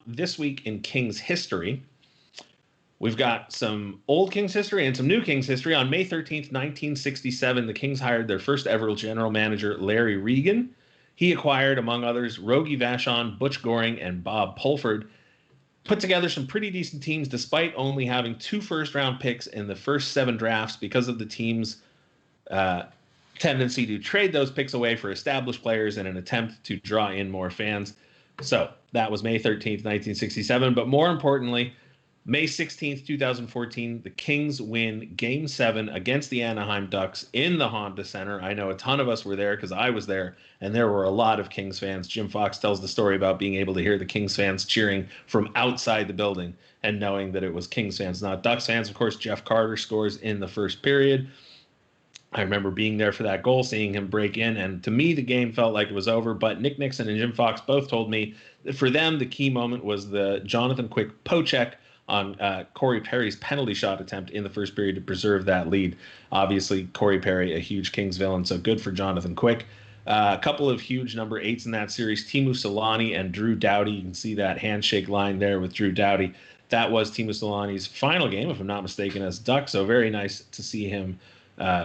this week in Kings history, we've got some old Kings history and some new Kings history. On May 13th, 1967, the Kings hired their first ever general manager, Larry Regan. He acquired, among others, Rogie Vachon, Butch Goring, and Bob Pulford. Put together some pretty decent teams despite only having 2 first-round picks in the first 7 drafts because of the team's tendency to trade those picks away for established players in an attempt to draw in more fans. So that was May 13th, 1967. But more importantly, May 16th, 2014, the Kings win Game 7 against the Anaheim Ducks in the Honda Center. I know a ton of us were there because I was there, and there were a lot of Kings fans. Jim Fox tells the story about being able to hear the Kings fans cheering from outside the building and knowing that it was Kings fans, not Ducks fans. Of course, Jeff Carter scores in the first period. I remember being there for that goal, seeing him break in, and to me, the game felt like it was over. But Nick Nixon and Jim Fox both told me that for them, the key moment was the Jonathan Quick pocheck on Corey Perry's penalty shot attempt in the first period to preserve that lead. Obviously, Corey Perry, a huge Kings villain, so good for Jonathan Quick. A couple of huge number 8s in that series, Teemu Selanne and Drew Doughty. You can see that handshake line there with Drew Doughty. That was Teemu Selanne's final game, if I'm not mistaken, as Duck, so very nice to see him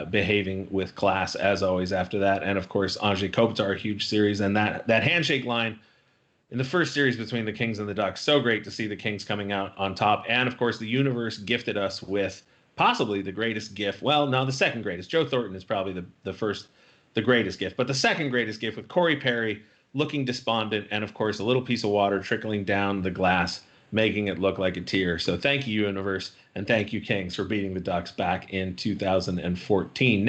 behaving with class, as always, after that. And, of course, Andrei Kopitar, a huge series, and that handshake line in the first series between the Kings and the Ducks. So great to see the Kings coming out on top. And, of course, the universe gifted us with possibly the greatest gift. Well, no, the second greatest. Joe Thornton is probably the greatest gift. But the second greatest gift with Corey Perry looking despondent and, of course, a little piece of water trickling down the glass, making it look like a tear. So thank you, universe, and thank you, Kings, for beating the Ducks back in 2014.